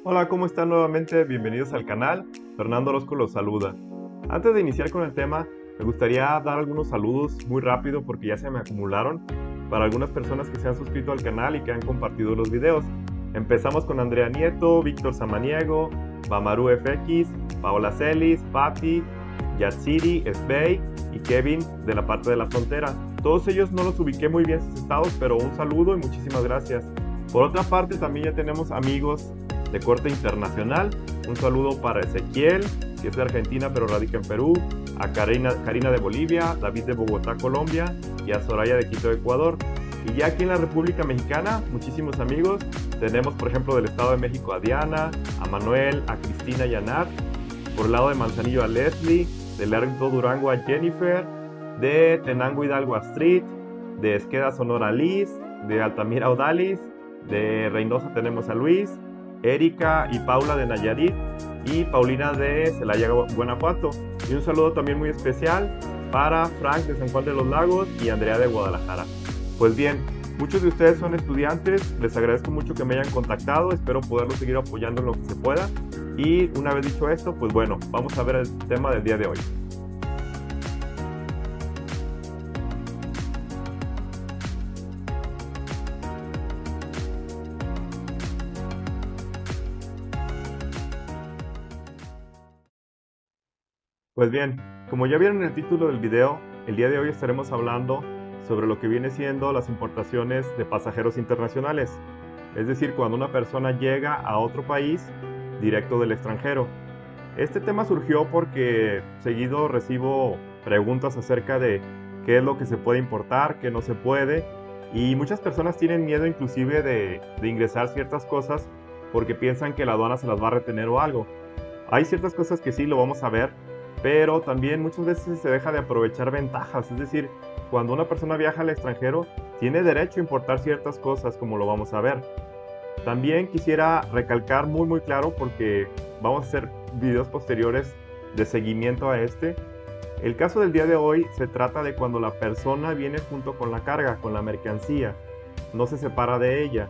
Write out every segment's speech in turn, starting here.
Hola, ¿cómo están nuevamente? Bienvenidos al canal. Fernando Orozco los saluda. Antes de iniciar con el tema, me gustaría dar algunos saludos muy rápido porque ya se me acumularon para algunas personas que se han suscrito al canal y que han compartido los videos. Empezamos con Andrea Nieto, Víctor Samaniego, Bamaru FX, Paola Celis, Patti, Yatsiri, Sbey y Kevin de la parte de la frontera. Todos ellos no los ubiqué muy bien sus estados, pero un saludo y muchísimas gracias. Por otra parte, también ya tenemos amigos de corte internacional. Un saludo para Ezequiel, que es de Argentina pero radica en Perú, a Karina de Bolivia, David de Bogotá, Colombia, y a Soraya de Quito, Ecuador. Y ya aquí en la República Mexicana, muchísimos amigos. Tenemos, por ejemplo, del Estado de México a Diana, a Manuel, a Cristina y a Nat. Por el lado de Manzanillo a Leslie, de Lerdo Durango a Jennifer, de Tenango Hidalgo a Street, de Esqueda Sonora a Liz, de Altamira a Odalis, de Reynosa tenemos a Luis, Erika y Paula de Nayarit y Paulina de Celaya, Guanajuato. Y un saludo también muy especial para Frank de San Juan de los Lagos y Andrea de Guadalajara. Pues bien, muchos de ustedes son estudiantes, les agradezco mucho que me hayan contactado, espero poderlos seguir apoyando en lo que se pueda. Y una vez dicho esto, pues bueno, vamos a ver el tema del día de hoy. Pues bien, como ya vieron en el título del video, el día de hoy estaremos hablando sobre lo que viene siendo las importaciones de pasajeros internacionales, es decir, cuando una persona llega a otro país directo del extranjero. Este tema surgió porque seguido recibo preguntas acerca de qué es lo que se puede importar, qué no se puede, y muchas personas tienen miedo inclusive de ingresar ciertas cosas porque piensan que la aduana se las va a retener o algo. Hay ciertas cosas que sí lo vamos a ver, pero también muchas veces se deja de aprovechar ventajas, es decir, cuando una persona viaja al extranjero, tiene derecho a importar ciertas cosas, como lo vamos a ver. También quisiera recalcar muy claro, porque vamos a hacer videos posteriores de seguimiento a este. El caso del día de hoy se trata de cuando la persona viene junto con la carga, con la mercancía, no se separa de ella.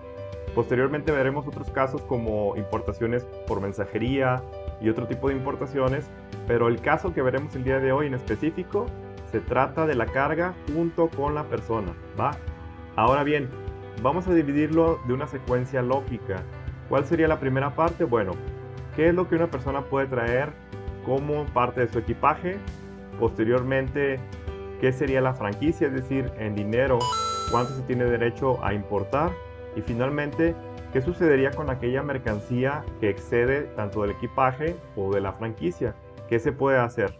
Posteriormente veremos otros casos como importaciones por mensajería y otro tipo de importaciones, pero el caso que veremos el día de hoy en específico se trata de la carga junto con la persona, ¿va? Ahora bien, vamos a dividirlo de una secuencia lógica. ¿Cuál sería la primera parte? Bueno, ¿qué es lo que una persona puede traer como parte de su equipaje? Posteriormente, ¿qué sería la franquicia? Es decir, en dinero, ¿cuánto se tiene derecho a importar? Y finalmente, ¿qué sucedería con aquella mercancía que excede tanto del equipaje o de la franquicia? ¿Qué se puede hacer?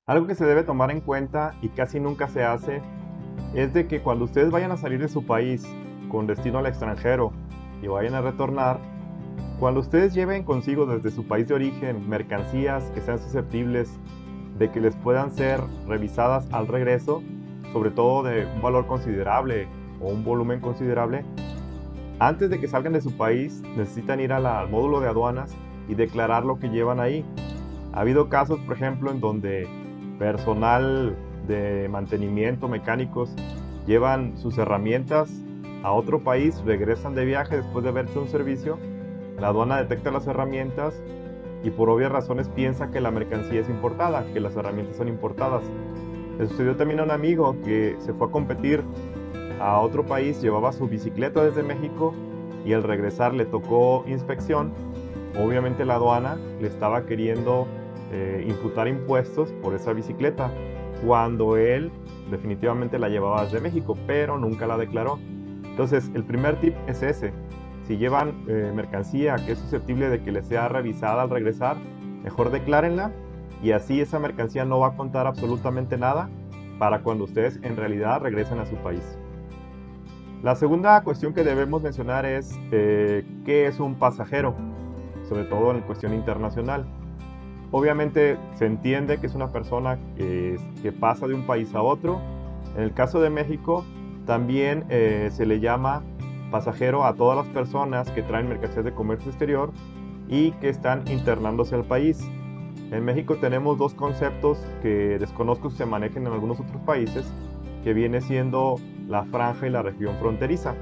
Algo que se debe tomar en cuenta y casi nunca se hace es de que cuando ustedes vayan a salir de su país con destino al extranjero y vayan a retornar, cuando ustedes lleven consigo desde su país de origen mercancías que sean susceptibles de que les puedan ser revisadas al regreso, sobre todo de un valor considerable o un volumen considerable, antes de que salgan de su país necesitan ir al módulo de aduanas y declarar lo que llevan ahí. Ha habido casos, por ejemplo, en donde personal de mantenimiento, mecánicos, llevan sus herramientas a otro país, regresan de viaje después de haber hecho un servicio, la aduana detecta las herramientas y por obvias razones piensa que la mercancía es importada, que las herramientas son importadas. Le sucedió también a un amigo que se fue a competir a otro país, llevaba su bicicleta desde México y al regresar le tocó inspección. Obviamente la aduana le estaba queriendo imputar impuestos por esa bicicleta, cuando él definitivamente la llevaba desde México, pero nunca la declaró. Entonces, el primer tip es ese. Si llevan mercancía que es susceptible de que les sea revisada al regresar, mejor declárenla y así esa mercancía no va a contar absolutamente nada para cuando ustedes en realidad regresen a su país. La segunda cuestión que debemos mencionar es qué es un pasajero, sobre todo en cuestión internacional. Obviamente se entiende que es una persona que pasa de un país a otro. En el caso de México también se le llama pasajero a todas las personas que traen mercancías de comercio exterior y que están internándose al país. En México tenemos dos conceptos que desconozco si se manejan en algunos otros países, que viene siendo la franja y la región fronteriza.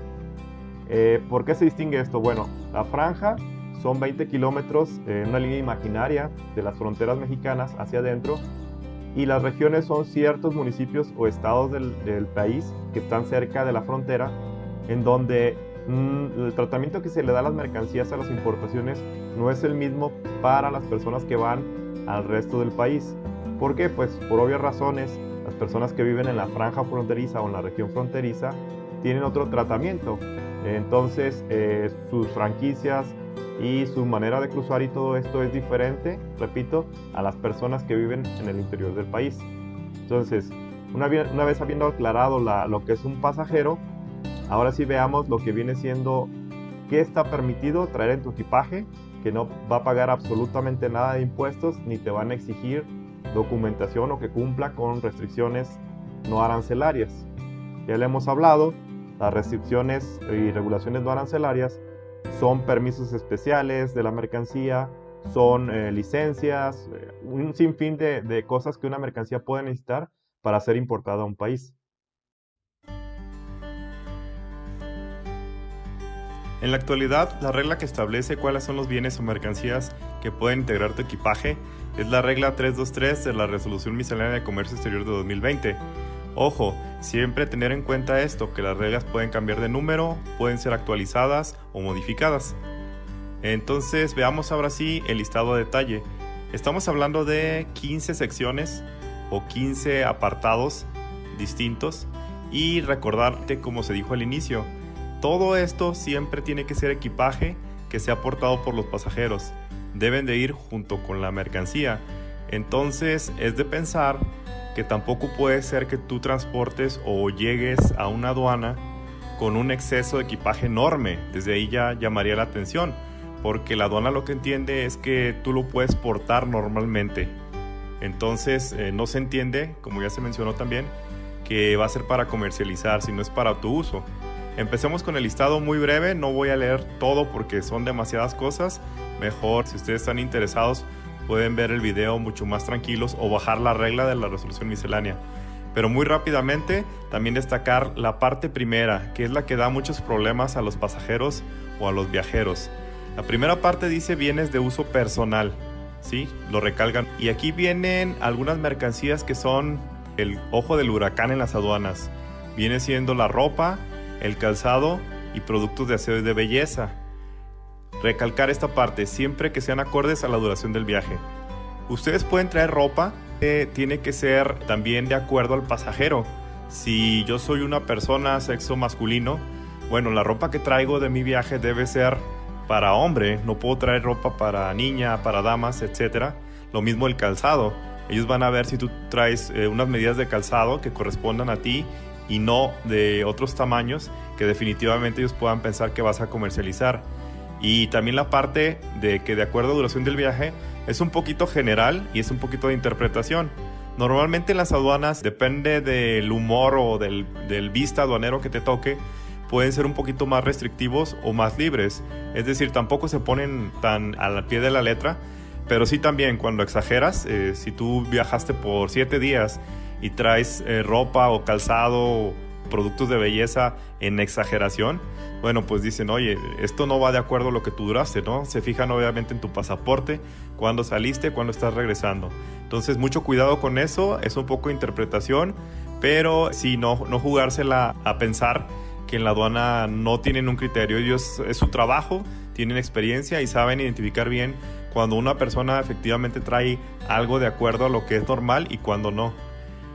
¿Por qué se distingue esto? Bueno, la franja son 20 kilómetros en una línea imaginaria de las fronteras mexicanas hacia adentro, y las regiones son ciertos municipios o estados del país que están cerca de la frontera, en donde el tratamiento que se le da a las mercancías, a las importaciones, no es el mismo para las personas que van al resto del país. ¿Por qué? Pues por obvias razones, las personas que viven en la franja fronteriza o en la región fronteriza tienen otro tratamiento. Entonces, sus franquicias y su manera de cruzar y todo esto es diferente, repito, a las personas que viven en el interior del país. Entonces, una vez habiendo aclarado lo que es un pasajero, ahora sí veamos lo que viene siendo qué está permitido traer en tu equipaje, que no va a pagar absolutamente nada de impuestos, ni te van a exigir documentación o que cumpla con restricciones no arancelarias. Ya le hemos hablado, las restricciones y regulaciones no arancelarias son permisos especiales de la mercancía, son licencias, un sinfín de cosas que una mercancía puede necesitar para ser importada a un país. En la actualidad, la regla que establece cuáles son los bienes o mercancías que pueden integrar tu equipaje es la regla 323 de la Resolución Miscelánea de Comercio Exterior de 2020. Ojo, siempre tener en cuenta esto, que las reglas pueden cambiar de número, pueden ser actualizadas o modificadas. Entonces veamos ahora sí el listado a detalle. Estamos hablando de 15 secciones o 15 apartados distintos, y recordarte, como se dijo al inicio, todo esto siempre tiene que ser equipaje que sea aportado por los pasajeros. Deben de ir junto con la mercancía. Entonces es de pensar que tampoco puede ser que tú transportes o llegues a una aduana con un exceso de equipaje enorme. Desde ahí ya llamaría la atención, porque la aduana lo que entiende es que tú lo puedes portar normalmente. Entonces no se entiende, como ya se mencionó también, que va a ser para comercializar, si no es para tu uso. Empecemos con el listado muy breve, no voy a leer todo porque son demasiadas cosas. Mejor, si ustedes están interesados, pueden ver el video mucho más tranquilos o bajar la regla de la resolución miscelánea. Pero muy rápidamente, también destacar la parte primera, que es la que da muchos problemas a los pasajeros o a los viajeros. La primera parte dice bienes de uso personal, ¿sí? Lo recalcan. Y aquí vienen algunas mercancías que son el ojo del huracán en las aduanas. Viene siendo la ropa, el calzado y productos de aseo y de belleza. Recalcar esta parte, siempre que sean acordes a la duración del viaje. Ustedes pueden traer ropa que tiene que ser también de acuerdo al pasajero. Si yo soy una persona sexo masculino, bueno, la ropa que traigo de mi viaje debe ser para hombre. No puedo traer ropa para niña, para damas, etc. Lo mismo el calzado. Ellos van a ver si tú traes unas medidas de calzado que correspondan a ti y no de otros tamaños que definitivamente ellos puedan pensar que vas a comercializar. Y también la parte de que de acuerdo a duración del viaje es un poquito general y es un poquito de interpretación. Normalmente en las aduanas, depende del humor o del vista aduanero que te toque, pueden ser un poquito más restrictivos o más libres. Es decir, tampoco se ponen tan al pie de la letra, pero sí también cuando exageras, si tú viajaste por 7 días y traes ropa o calzado o productos de belleza en exageración, bueno, pues dicen, oye, esto no va de acuerdo a lo que tú duraste, ¿no? Se fijan obviamente en tu pasaporte, cuándo saliste, cuándo estás regresando. Entonces, mucho cuidado con eso, es un poco de interpretación, pero sí, no jugársela a pensar que en la aduana no tienen un criterio. Ellos, es su trabajo, tienen experiencia y saben identificar bien cuando una persona efectivamente trae algo de acuerdo a lo que es normal y cuando no.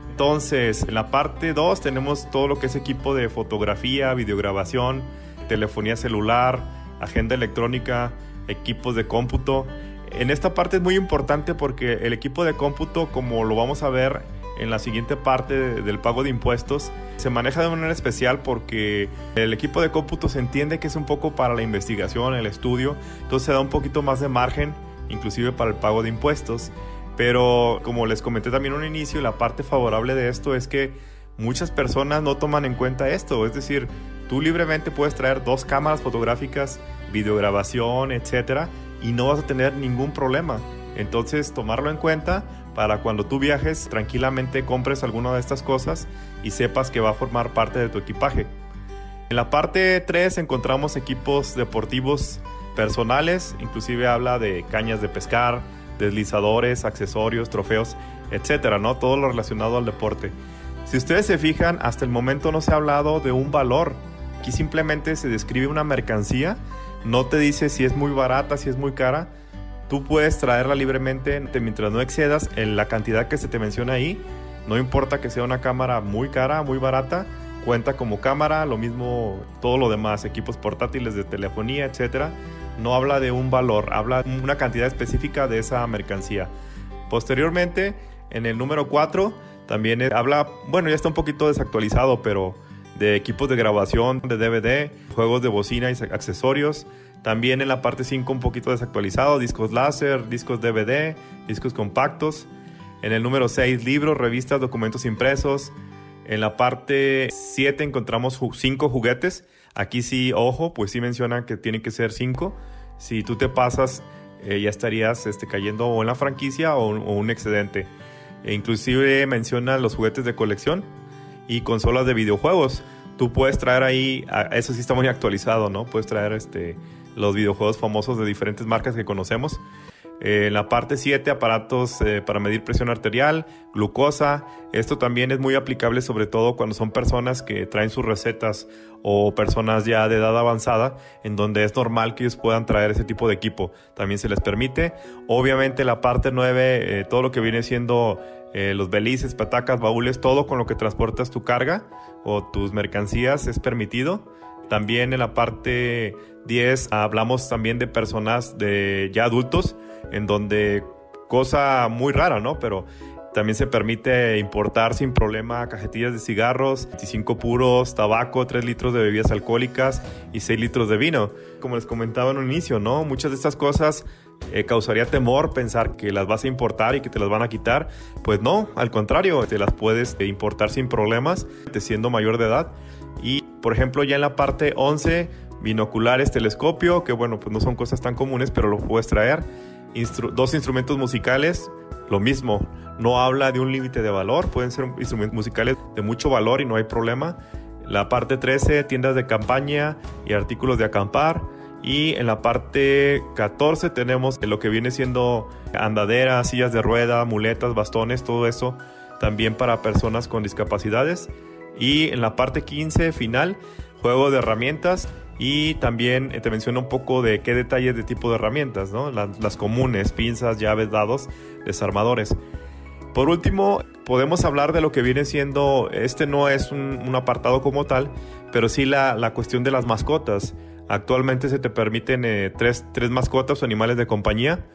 Entonces, en la parte 2 tenemos todo lo que es equipo de fotografía, videograbación, telefonía celular, agenda electrónica, equipos de cómputo. En esta parte es muy importante porque el equipo de cómputo, como lo vamos a ver en la siguiente parte del pago de impuestos, se maneja de manera especial porque el equipo de cómputo se entiende que es un poco para la investigación, el estudio, entonces se da un poquito más de margen, inclusive para el pago de impuestos. Pero como les comenté también en un inicio, la parte favorable de esto es que muchas personas no toman en cuenta esto. Es decir, tú libremente puedes traer 2 cámaras fotográficas, videograbación, etcétera, y no vas a tener ningún problema. Entonces, tomarlo en cuenta para cuando tú viajes tranquilamente compres alguna de estas cosas y sepas que va a formar parte de tu equipaje. En la parte 3 encontramos equipos deportivos personales, inclusive habla de cañas de pescar, deslizadores, accesorios, trofeos, etcétera, ¿no? Todo lo relacionado al deporte. Si ustedes se fijan, hasta el momento no se ha hablado de un valor. Aquí simplemente se describe una mercancía, no te dice si es muy barata, si es muy cara. Tú puedes traerla libremente mientras no excedas en la cantidad que se te menciona ahí. No importa que sea una cámara muy cara, muy barata, cuenta como cámara, lo mismo todo lo demás, equipos portátiles de telefonía, etcétera. No habla de un valor, habla de una cantidad específica de esa mercancía. Posteriormente, en el número 4, también habla, bueno, ya está un poquito desactualizado, pero de equipos de grabación, de DVD, juegos de bocina y accesorios. También en la parte 5 un poquito desactualizado, discos láser, discos DVD, discos compactos. En el número 6, libros, revistas, documentos impresos. En la parte 7 encontramos 5 juguetes. Aquí sí, ojo, pues sí mencionan que tienen que ser 5. Si tú te pasas, ya estarías cayendo o en la franquicia o un excedente. Inclusive menciona los juguetes de colección y consolas de videojuegos. Tú puedes traer ahí, eso sí está muy actualizado, ¿no? Puedes traer los videojuegos famosos de diferentes marcas que conocemos. En la parte 7, aparatos para medir presión arterial, glucosa. Esto también es muy aplicable sobre todo cuando son personas que traen sus recetas o personas ya de edad avanzada, en donde es normal que ellos puedan traer ese tipo de equipo. También se les permite. Obviamente la parte 9, todo lo que viene siendo los belices, patacas, baúles, todo con lo que transportas tu carga o tus mercancías es permitido. También en la parte 10 hablamos también de personas de ya adultos, en donde, cosa muy rara, ¿no? Pero también se permite importar sin problema cajetillas de cigarros, 25 puros, tabaco, 3 litros de bebidas alcohólicas y 6 litros de vino. Como les comentaba en un inicio, ¿no? Muchas de estas cosas causaría temor pensar que las vas a importar y que te las van a quitar. Pues no, al contrario, te las puedes importar sin problemas, siendo mayor de edad. Y, por ejemplo, ya en la parte 11, binoculares, telescopio, que bueno, pues no son cosas tan comunes, pero lo puedes traer. 2 instrumentos musicales, lo mismo, no habla de un límite de valor, pueden ser instrumentos musicales de mucho valor y no hay problema. La parte 13, tiendas de campaña y artículos de acampar. Y en la parte 14 tenemos lo que viene siendo andaderas, sillas de rueda, muletas, bastones, todo eso también para personas con discapacidades. Y en la parte 15 final, juego de herramientas. Y también te menciono un poco de qué detalles de tipo de herramientas, ¿no? Las comunes, pinzas, llaves, dados, desarmadores. Por último, podemos hablar de lo que viene siendo, no es un apartado como tal, pero sí la cuestión de las mascotas. Actualmente se te permiten 3 mascotas o animales de compañía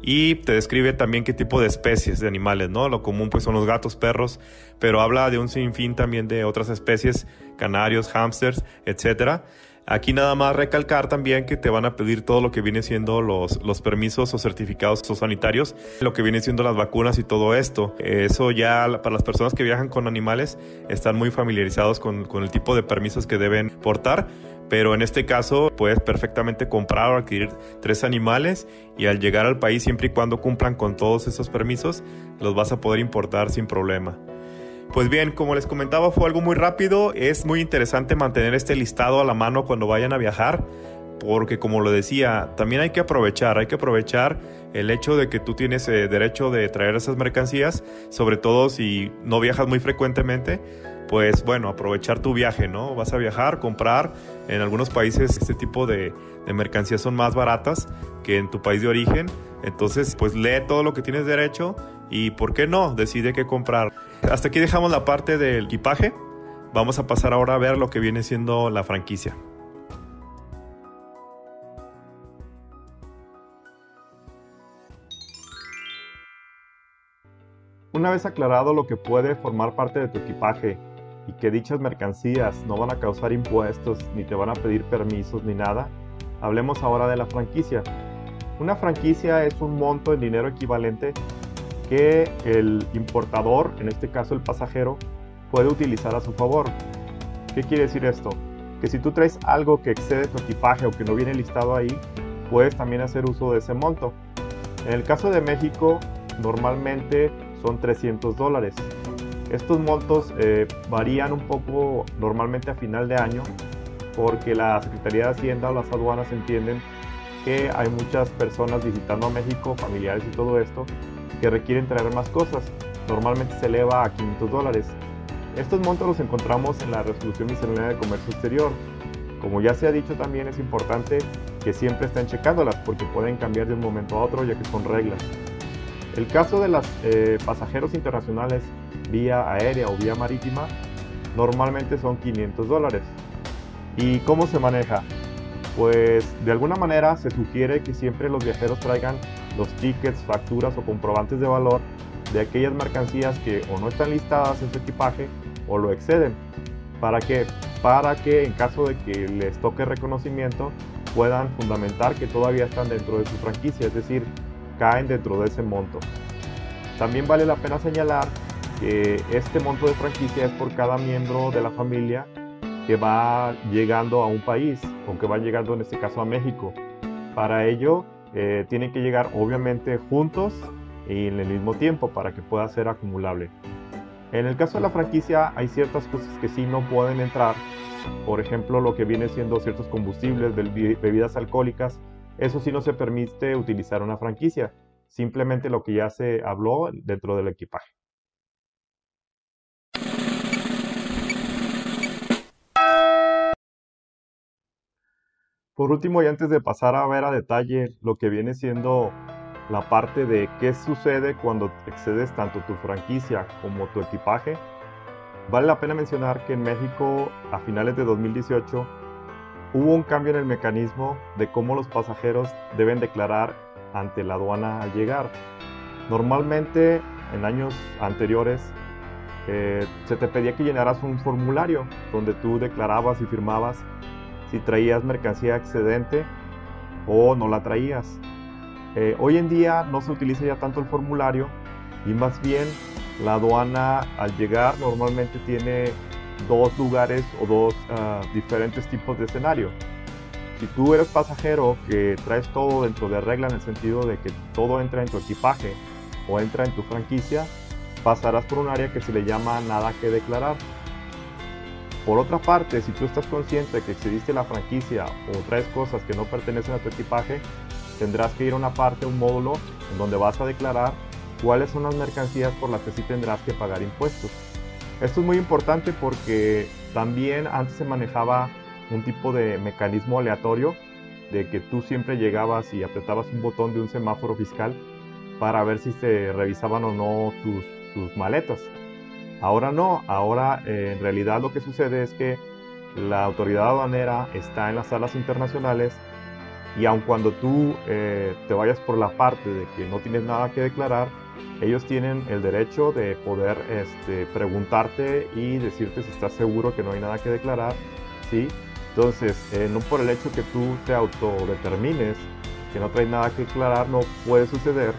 y te describe también qué tipo de especies de animales, ¿no? Lo común pues son los gatos, perros, pero habla de un sinfín también de otras especies, canarios, hámsters, etcétera. Aquí nada más recalcar también que te van a pedir todo lo que viene siendo los permisos o certificados sanitarios, lo que viene siendo las vacunas y todo esto. Eso ya para las personas que viajan con animales están muy familiarizados con el tipo de permisos que deben portar. Pero en este caso puedes perfectamente comprar o adquirir 3 animales y al llegar al país, siempre y cuando cumplan con todos esos permisos, los vas a poder importar sin problema. Pues bien, como les comentaba, fue algo muy rápido. Es muy interesante mantener este listado a la mano cuando vayan a viajar, porque como lo decía, también hay que aprovechar el hecho de que tú tienes derecho de traer esas mercancías, sobre todo si no viajas muy frecuentemente. Pues bueno, aprovechar tu viaje, ¿no? Vas a viajar, comprar. En algunos países este tipo de mercancías son más baratas que en tu país de origen. Entonces, pues lee todo lo que tienes derecho y, ¿por qué no? Decide qué comprar. Hasta aquí dejamos la parte del equipaje. Vamos a pasar ahora a ver lo que viene siendo la franquicia. Una vez aclarado lo que puede formar parte de tu equipaje y que dichas mercancías no van a causar impuestos, ni te van a pedir permisos, ni nada, hablemos ahora de la franquicia. Una franquicia es un monto en dinero equivalente que el importador, en este caso el pasajero, puede utilizar a su favor. ¿Qué quiere decir esto? Que si tú traes algo que excede tu equipaje o que no viene listado ahí, puedes también hacer uso de ese monto. En el caso de México, normalmente son $300. Estos montos varían un poco normalmente a final de año porque la Secretaría de Hacienda o las aduanas entienden que hay muchas personas visitando a México, familiares y todo esto, que requieren traer más cosas. Normalmente se eleva a $500. Estos montos los encontramos en la Resolución Miscelánea de Comercio Exterior. Como ya se ha dicho, también es importante que siempre estén checándolas porque pueden cambiar de un momento a otro ya que son reglas. El caso de los pasajeros internacionales vía aérea o vía marítima normalmente son $500. ¿Y cómo se maneja? Pues de alguna manera se sugiere que siempre los viajeros traigan los tickets, facturas o comprobantes de valor de aquellas mercancías que o no están listadas en su equipaje o lo exceden. ¿Para qué? Para que en caso de que les toque reconocimiento puedan fundamentar que todavía están dentro de su franquicia, es decir, caen dentro de ese monto. También vale la pena señalar que este monto de franquicia es por cada miembro de la familia que va llegando a un país o que va llegando en este caso a México. Para ello tienen que llegar obviamente juntos y en el mismo tiempo para que pueda ser acumulable. En el caso de la franquicia hay ciertas cosas que sí no pueden entrar, por ejemplo lo que viene siendo ciertos combustibles, bebidas alcohólicas, eso sí no se permite utilizar una franquicia, simplemente lo que ya se habló dentro del equipaje. Por último, y antes de pasar a ver a detalle lo que viene siendo la parte de qué sucede cuando excedes tanto tu franquicia como tu equipaje, vale la pena mencionar que en México a finales de 2018 hubo un cambio en el mecanismo de cómo los pasajeros deben declarar ante la aduana al llegar. Normalmente en años anteriores se te pedía que llenaras un formulario donde tú declarabas y firmabas si traías mercancía excedente o no la traías. Hoy en día no se utiliza ya tanto el formulario y más bien la aduana al llegar normalmente tiene dos lugares o dos diferentes tipos de escenario. Si tú eres pasajero que traes todo dentro de regla en el sentido de que todo entra en tu equipaje o entra en tu franquicia, pasarás por un área que se le llama nada que declarar. Por otra parte, si tú estás consciente de que excediste la franquicia o traes cosas que no pertenecen a tu equipaje, tendrás que ir a una parte, un módulo, en donde vas a declarar cuáles son las mercancías por las que sí tendrás que pagar impuestos. Esto es muy importante porque también antes se manejaba un tipo de mecanismo aleatorio de que tú siempre llegabas y apretabas un botón de un semáforo fiscal para ver si se revisaban o no tus maletas. Ahora no, ahora en realidad lo que sucede es que la autoridad aduanera está en las salas internacionales y aun cuando tú te vayas por la parte de que no tienes nada que declarar, ellos tienen el derecho de poder preguntarte y decirte si estás seguro que no hay nada que declarar, ¿sí? Entonces, no por el hecho que tú te autodetermines que no traes nada que declarar, no puede suceder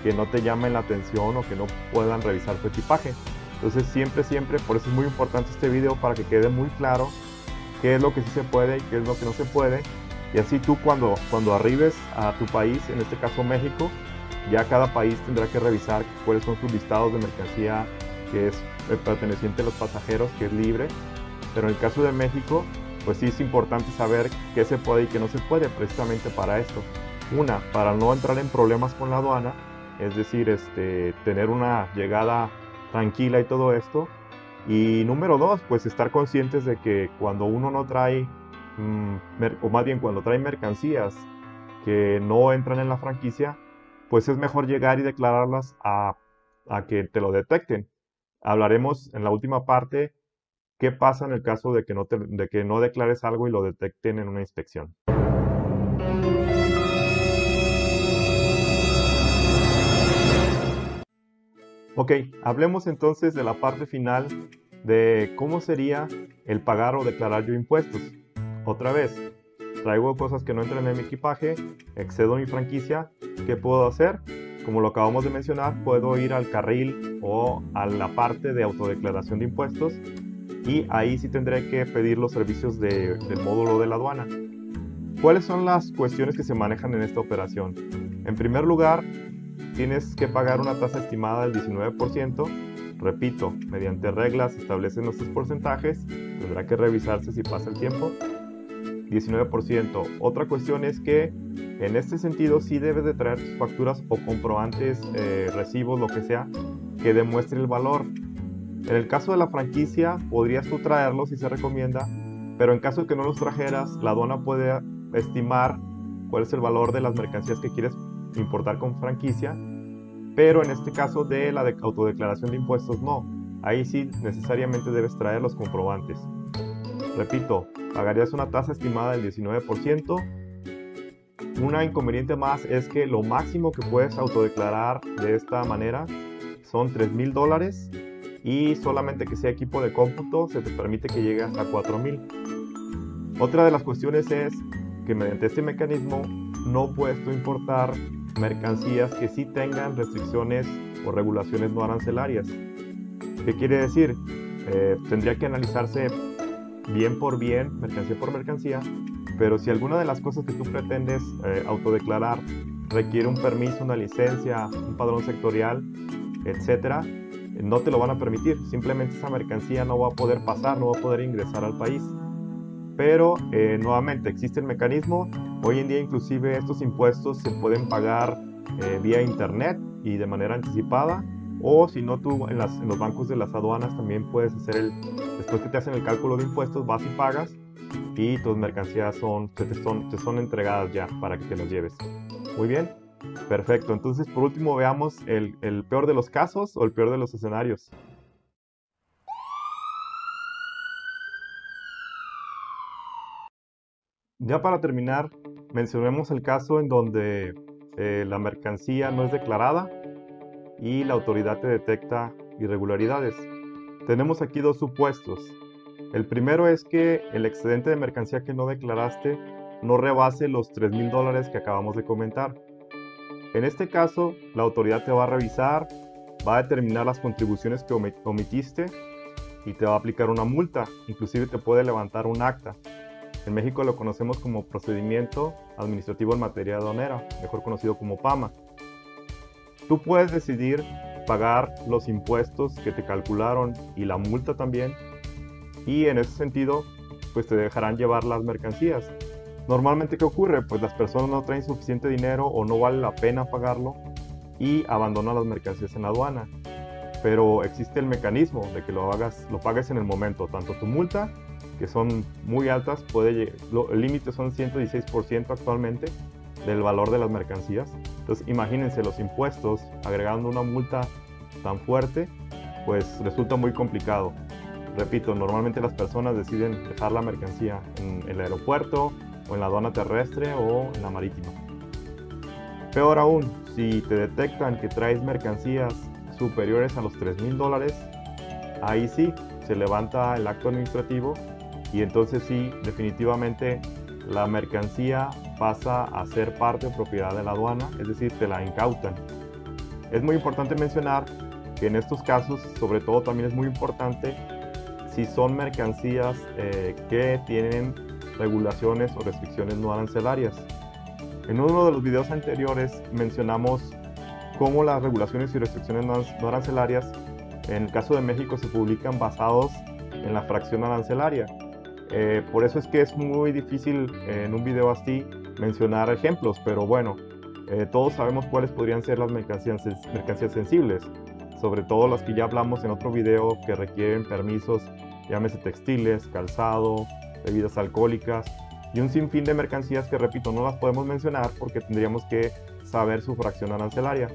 que no te llamen la atención o que no puedan revisar tu equipaje. Entonces siempre, por eso es muy importante este video para que quede muy claro qué es lo que sí se puede y qué es lo que no se puede. Y así tú cuando arribes a tu país, en este caso México, ya cada país tendrá que revisar cuáles son sus listados de mercancía que es perteneciente a los pasajeros, que es libre. Pero en el caso de México, pues sí es importante saber qué se puede y qué no se puede precisamente para esto. Una, para no entrar en problemas con la aduana, es decir, tener una llegada tranquila y todo esto. Y número dos, pues estar conscientes de que cuando uno no trae, o más bien cuando trae mercancías que no entran en la franquicia, pues es mejor llegar y declararlas a que te lo detecten. Hablaremos en la última parte qué pasa en el caso de que no declares algo y lo detecten en una inspección. Ok, hablemos entonces de la parte final de cómo sería el pagar o declarar yo impuestos. Otra vez, traigo cosas que no entran en mi equipaje, excedo mi franquicia, ¿qué puedo hacer? Como lo acabamos de mencionar, puedo ir al carril o a la parte de autodeclaración de impuestos y ahí sí tendré que pedir los servicios del módulo de la aduana. ¿Cuáles son las cuestiones que se manejan en esta operación? En primer lugar, tienes que pagar una tasa estimada del 19%. Repito, mediante reglas se establecen estos porcentajes, tendrá que revisarse si pasa el tiempo. 19%. Otra cuestión es que en este sentido sí debes de traer tus facturas o comprobantes, recibos, lo que sea, que demuestre el valor. En el caso de la franquicia podrías tú traerlos si se recomienda, pero en caso de que no los trajeras, la aduana puede estimar cuál es el valor de las mercancías que quieres importar con franquicia, pero en este caso de la autodeclaración de impuestos no. Ahí sí necesariamente debes traer los comprobantes. Repito, pagarías una tasa estimada del 19%. Una inconveniente más es que lo máximo que puedes autodeclarar de esta manera son $3,000 y solamente que sea equipo de cómputo se te permite que llegue hasta $4,000. Otra de las cuestiones es que mediante este mecanismo no puedes tú importar mercancías que sí tengan restricciones o regulaciones no arancelarias. ¿Qué quiere decir? Tendría que analizarse bien por bien, mercancía por mercancía, pero si alguna de las cosas que tú pretendes autodeclarar requiere un permiso, una licencia, un padrón sectorial, etcétera, no te lo van a permitir. Simplemente esa mercancía no va a poder pasar, no va a poder ingresar al país. Pero nuevamente existe el mecanismo. Hoy en día inclusive estos impuestos se pueden pagar vía internet y de manera anticipada, o si no, tú en los bancos de las aduanas también puedes hacer después que te hacen el cálculo de impuestos, vas y pagas y tus mercancías te son entregadas ya para que te las lleves. Muy bien, perfecto. Entonces, por último, veamos el peor de los casos o el peor de los escenarios. Ya para terminar, mencionemos el caso en donde la mercancía no es declarada y la autoridad te detecta irregularidades. Tenemos aquí dos supuestos. El primero es que el excedente de mercancía que no declaraste no rebase los $3,000 que acabamos de comentar. En este caso, la autoridad te va a revisar, va a determinar las contribuciones que omitiste y te va a aplicar una multa. Inclusive te puede levantar un acta. En México lo conocemos como Procedimiento Administrativo en Materia Aduanera, mejor conocido como PAMA. Tú puedes decidir pagar los impuestos que te calcularon y la multa también, y en ese sentido pues te dejarán llevar las mercancías. Normalmente, ¿qué ocurre? Pues las personas no traen suficiente dinero o no vale la pena pagarlo y abandonan las mercancías en la aduana. Pero existe el mecanismo de que lo pagues en el momento, tanto tu multa, que son muy altas, el límite son 116% actualmente del valor de las mercancías. Entonces imagínense los impuestos, agregando una multa tan fuerte, pues resulta muy complicado. Repito, normalmente las personas deciden dejar la mercancía en el aeropuerto o en la aduana terrestre o en la marítima. Peor aún, si te detectan que traes mercancías superiores a los $3,000, ahí sí se levanta el acto administrativo y entonces sí, definitivamente la mercancía pasa a ser parte o propiedad de la aduana, es decir, te la incautan. Es muy importante mencionar que en estos casos, sobre todo, también es muy importante si son mercancías que tienen regulaciones o restricciones no arancelarias. En uno de los videos anteriores mencionamos cómo las regulaciones y restricciones no arancelarias en el caso de México se publican basados en la fracción arancelaria. Por eso es que es muy difícil en un video así mencionar ejemplos, pero bueno, todos sabemos cuáles podrían ser las mercancías sensibles, sobre todo las que ya hablamos en otro video que requieren permisos, llámese textiles, calzado, bebidas alcohólicas y un sinfín de mercancías que, repito, no las podemos mencionar porque tendríamos que saber su fracción arancelaria.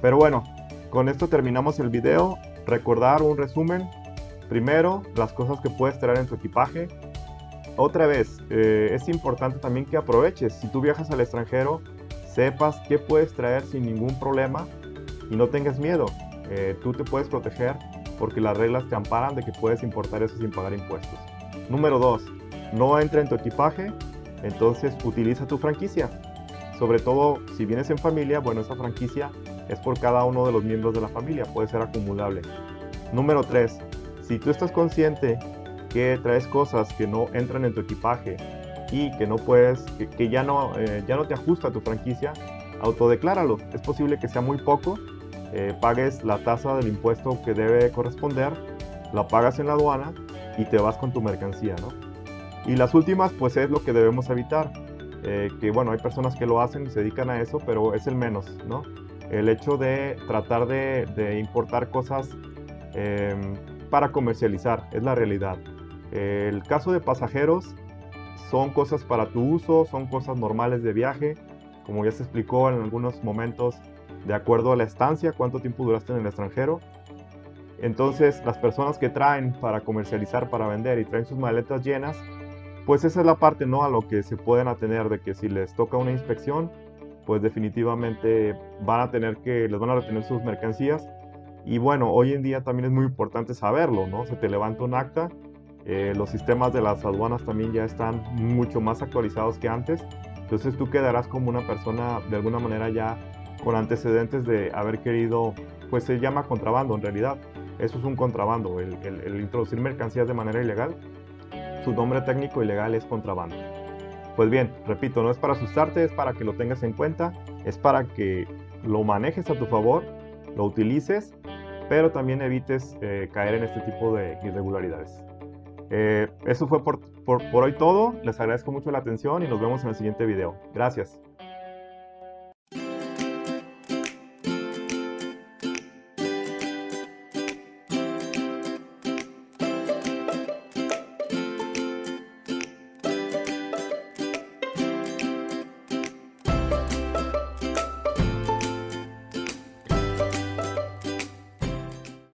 Pero bueno, con esto terminamos el video. Recordar un resumen. Primero, las cosas que puedes traer en tu equipaje. Otra vez, es importante también que aproveches. Si tú viajas al extranjero, sepas qué puedes traer sin ningún problema y no tengas miedo. Tú te puedes proteger porque las reglas te amparan de que puedes importar eso sin pagar impuestos. Número 2, no entra en tu equipaje, entonces utiliza tu franquicia. Sobre todo si vienes en familia, bueno, esa franquicia es por cada uno de los miembros de la familia, puede ser acumulable. Número 3, si tú estás consciente que traes cosas que no entran en tu equipaje y que no puedes, que ya no te ajusta a tu franquicia, autodecláralo. Es posible que sea muy poco, pagues la tasa del impuesto que debe corresponder, la pagas en la aduana y te vas con tu mercancía, ¿no? Y las últimas, pues es lo que debemos evitar. Que bueno, hay personas que lo hacen y se dedican a eso, pero es el menos, ¿no? El hecho de tratar de importar cosas para comercializar, es la realidad. El caso de pasajeros son cosas para tu uso, son cosas normales de viaje, como ya se explicó en algunos momentos, de acuerdo a la estancia, cuánto tiempo duraste en el extranjero. Entonces, las personas que traen para comercializar, para vender y traen sus maletas llenas, pues esa es la parte, ¿no? A lo que se pueden atener, de que si les toca una inspección, pues definitivamente les van a retener sus mercancías. Y bueno, hoy en día también es muy importante saberlo, ¿no? Se te levanta un acta, los sistemas de las aduanas también ya están mucho más actualizados que antes, entonces tú quedarás como una persona de alguna manera ya con antecedentes de haber querido, pues se llama contrabando en realidad, eso es un contrabando, el introducir mercancías de manera ilegal, su nombre técnico y legal es contrabando. Pues bien, repito, no es para asustarte, es para que lo tengas en cuenta, es para que lo manejes a tu favor, lo utilices, pero también evites caer en este tipo de irregularidades. Eso fue por hoy todo, les agradezco mucho la atención y nos vemos en el siguiente video. Gracias.